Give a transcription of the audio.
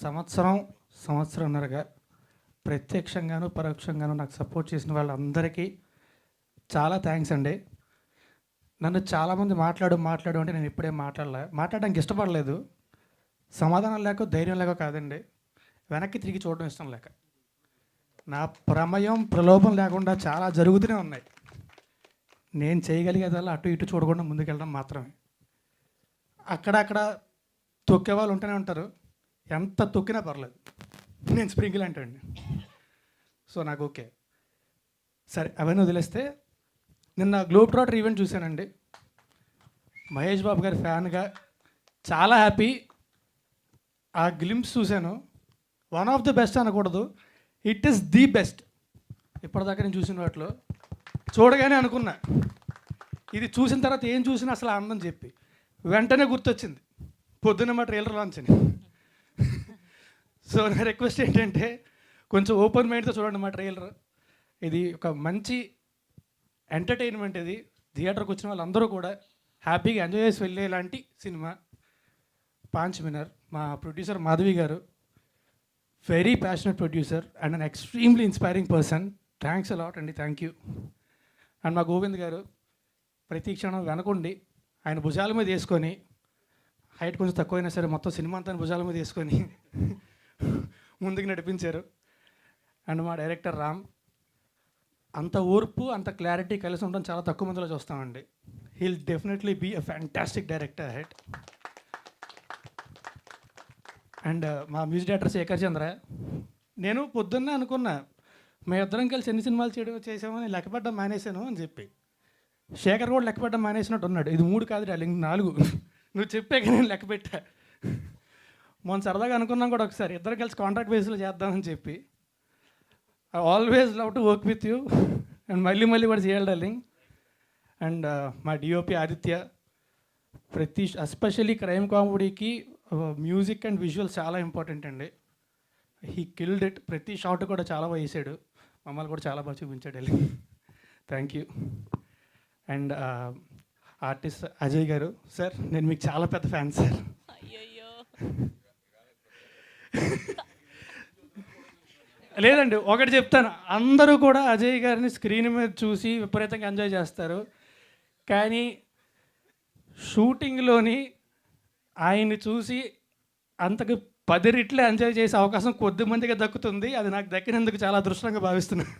సంవత్సరం సంవత్సరంన్నరగా ప్రత్యక్షంగాను పరోక్షంగాను నాకు సపోర్ట్ చేసిన వాళ్ళందరికీ చాలా థ్యాంక్స్ అండి. నన్ను చాలామంది మాట్లాడు అంటే నేను ఇప్పుడే మాట్లాడడానికి ఇష్టపడలేదు. సమాధానం లేక ధైర్యం లేక కాదండి, వెనక్కి తిరిగి చూడడం ఇష్టం లేక. నా ప్రమేయం ప్రలోభం లేకుండా చాలా జరుగుతూనే ఉన్నాయి. నేను చేయగలిగేదల్లా అటు ఇటు చూడకుండా ముందుకెళ్ళడం మాత్రమే. అక్కడక్కడ తొక్కే వాళ్ళు ఉంటూనే ఉంటారు, ఎంత తొక్కినా పర్లేదు, నేను స్ప్రింగిల్ అంటాండి. సో నాకు ఓకే. సరే, అవన్నీ వదిలేస్తే నిన్న గ్లోబ్ ట్రాటర్ ఈవెంట్ చూశానండి. మహేష్ బాబు గారి ఫ్యాన్గా చాలా హ్యాపీ. ఆ గ్లింప్స్ చూశాను. వన్ ఆఫ్ ది బెస్ట్ అనకూడదు, ఇట్ ఈస్ ది బెస్ట్ ఇప్పటిదాకా నేను చూసిన వాటిలో. చూడగానే అనుకున్నా, ఇది చూసిన తర్వాత ఏం చూసినా అసలు ఆనందం చెప్పి వెంటనే గుర్తొచ్చింది పొద్దున్న మా ట్రైలర్ లాంచ్ అని. సో నా రిక్వెస్ట్ ఏంటంటే కొంచెం ఓపెన్ మైండ్తో చూడండి మా ట్రైలర్. ఇది ఒక మంచి ఎంటర్టైన్మెంట్. ఇది థియేటర్కి వచ్చిన వాళ్ళందరూ కూడా హ్యాపీగా ఎంజాయ్ చేసి వెళ్ళేలాంటి సినిమా. పాంచ్ విన్నర్ మా ప్రొడ్యూసర్ మాధవి గారు, very passionate producer and an extremely inspiring person. Thanks a lot అండి, థ్యాంక్ యూ. అండ్ మా గోవింద్ గారు ప్రతి క్షణం వెనకుండి ఆయన భుజాల మీద వేసుకొని, హైట్ కొంచెం తక్కువైనా సరే మొత్తం సినిమా అంతా భుజాల మీద వేసుకొని ముందుకు నడిపించారు. అండ్ మా డైరెక్టర్ రామ్, అంత ఓర్పు అంత క్లారిటీ కలిసి ఉండడం చాలా తక్కువ మందిలో చూస్తామండి. He'll definitely be a fantastic director head. And మా మ్యూజిక్ డైరెక్టర్ శేఖర్ చంద్ర, నేను పొద్దున్నే అనుకున్నా మేము ఇద్దరం కలిసి ఎన్ని సినిమాలు చేసామని లెక్కపడ్డం మానేశాను అని చెప్పి. శేఖర్ కూడా లెక్కపడ్డం మానేసినట్టు ఉన్నాడు. ఇది 3 కాదు డార్లింగ్, 4 నువ్వు చెప్పాక నేను లెక్క పెట్టా. మొన్న సరదాగా అనుకున్నాం కూడా ఒకసారి ఇద్దరు కలిసి కాంట్రాక్ట్ బేస్లో చేద్దామని చెప్పి. I always love to work with you and మళ్ళీ కూడా చేయాలి డార్లింగ్. అండ్ మా డిఓపి ఆదిత్య, ఎస్పెషల్లీ క్రైమ్ కామెడీకి మ్యూజిక్ అండ్ విజువల్స్ చాలా ఇంపార్టెంట్ అండి. He killed it. ప్రతి షాట్ కూడా చాలా బాగా వేసాడు, మమ్మల్ని కూడా చాలా బాగా చూపించాడు వెళ్ళి. Thank you. And artist Ajay గారు, సార్ నేను మీకు చాలా పెద్ద ఫ్యాన్ సార్. లేదండి, ఒకటి చెప్తాను, అందరూ కూడా అజయ్ గారిని స్క్రీన్ మీద చూసి విపరీతంగా ఎంజాయ్ చేస్తారు, కానీ షూటింగ్లోని ఆయన్ని చూసి అంతకు 10 రెట్లు ఎంజాయ్ చేసే అవకాశం కొద్ది మందిగా దక్కుతుంది. అది నాకు దక్కినందుకు చాలా అదృష్టంగా భావిస్తున్నాను.